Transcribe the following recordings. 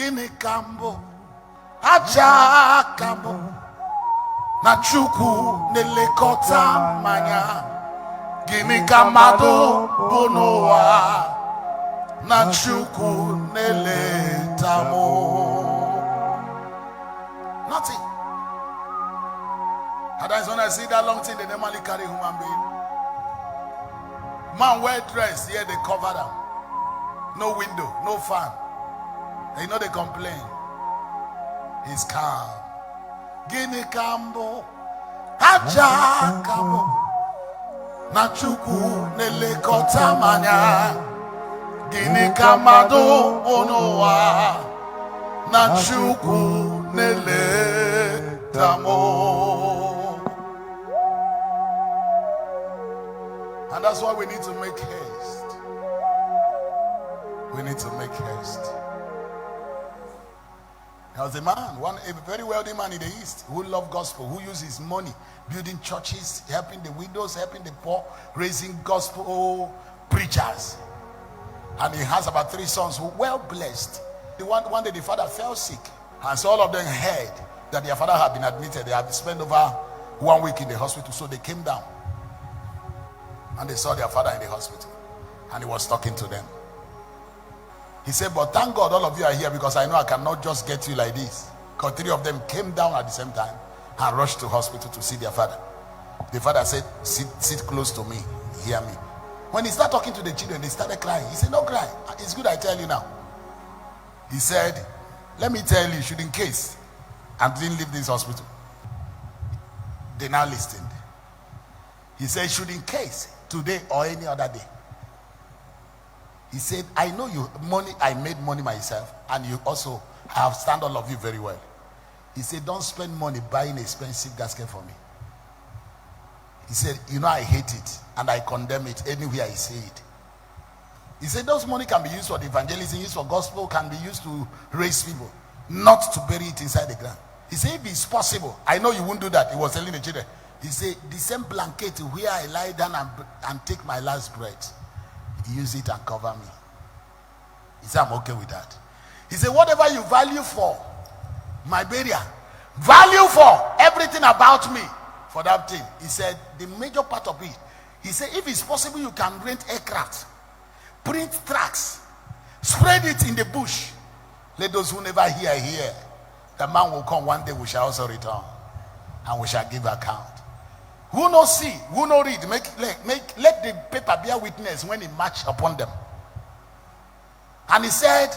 Gini kambo aja kambo na chuku nelekota manya. Gini kamado bonoa na chuku neletamo. Nothing. And that's when I see that long thing they normally carry human being. Man well dressed, here they cover them. No window, no fan. And you know they complain. He's calm. Gini kambo aja kambo na chuku nelekota manya. Gini kamado onoa na chuku neletamo. And that's why we need to make haste. We need to make haste. There was a man, a very wealthy man in the East who loved gospel, who used his money building churches, helping the widows, helping the poor, raising gospel preachers. And he has about 3 sons who were well blessed. One day the father fell sick, and so all of them heard that their father had been admitted. They had spent over 1 week in the hospital, so they came down and they saw their father in the hospital, and he was talking to them. He said, but thank God all of you are here, because I know I cannot just get you like this. Because 3 of them came down at the same time and rushed to hospital to see their father. The father said, sit close to me, hear me. When he started talking to the children, they started crying. He said, don't cry, it's good I tell you now. He said, let me tell you, should in case I didn't leave this hospital. They now listened. He said, should in case today or any other day. He said, I know I made money myself, and you also have stand all of you very well. He said, don't spend money buying expensive gasket for me. He said, you know I hate it and I condemn it anywhere I see it. He said, those money can be used for the evangelism, used for gospel, can be used to raise people, not to bury it inside the ground. He said, if it's possible, I know you won't do that. He was telling the children. He said, the same blanket where I lie down and take my last breath, use it and cover me. He said, I'm okay with that. He said, whatever you value for my burial, value for everything about me for that thing. He said, the major part of it, he said, if it's possible, you can rent aircraft, print tracts, spread it in the bush. Let those who never hear. The man will come one day, we shall also return, and we shall give account. Who no see, who no read, let the paper bear witness when he march upon them. And he said,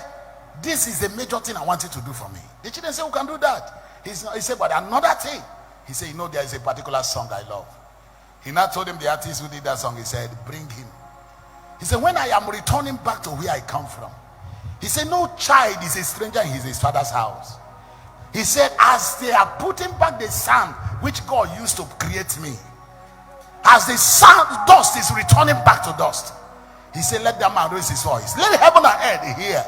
this is the major thing I want you to do for me. The children said, who can do that? He said, but another thing. He said, you know, there is a particular song I love. He now told him the artist who did that song. He said, bring him. He said, when I am returning back to where I come from, he said, no child is a stranger in his father's house. He said, as they are putting back the sand which God used to create me, as the sand dust is returning back to dust, he said, let that man raise his voice. Let heaven and earth hear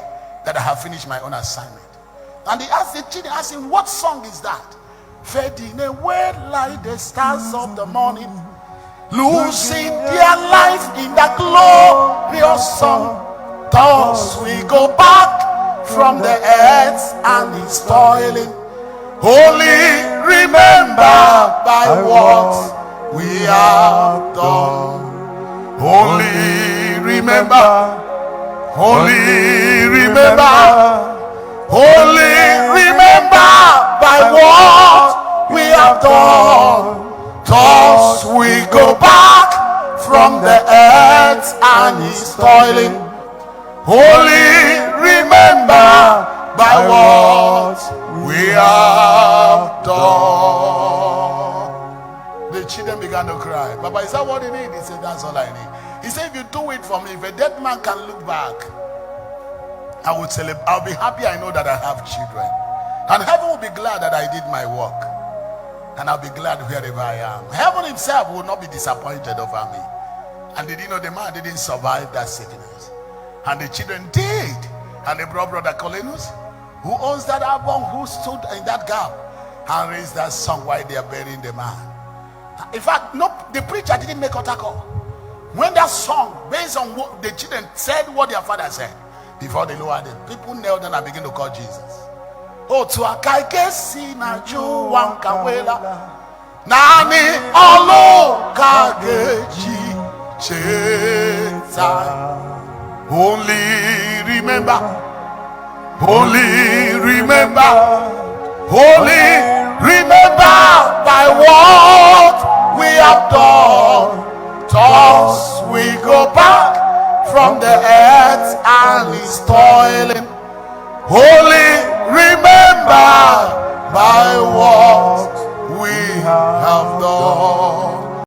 that I have finished my own assignment. And he asked the children, asked him, what song is that? Fading away like the stars of the morning, losing their life in that glorious song. Thus we go back from the earth and its toiling. Only remember by what we have done. Only remember. Only remember. Only remember by what we have done. Thus we go back from the earth and its toiling. Only remember by what we have done. The children began to cry. Papa, is that what you need? He said, that's all I need. He said, if you do it for me, if a dead man can look back, I would celebrate. I'll be happy. I know that I have children, and heaven will be glad that I did my work, and I'll be glad wherever I am. Heaven himself will not be disappointed over me. And did you know the man didn't survive that sickness? And the children did. And they brought Brother Colinus, who owns that album, who stood in that gap and raised that song while they are burying the man. In fact, no, the preacher didn't make a call. When that song, based on what the children said, what their father said, before they lower them. People knelt down and begin to call Jesus. Oh, to a kaikesi na juwan kawela nani olo kageji cheta. Only remember, by what we have done. Thus we go back from the earth and is toiling.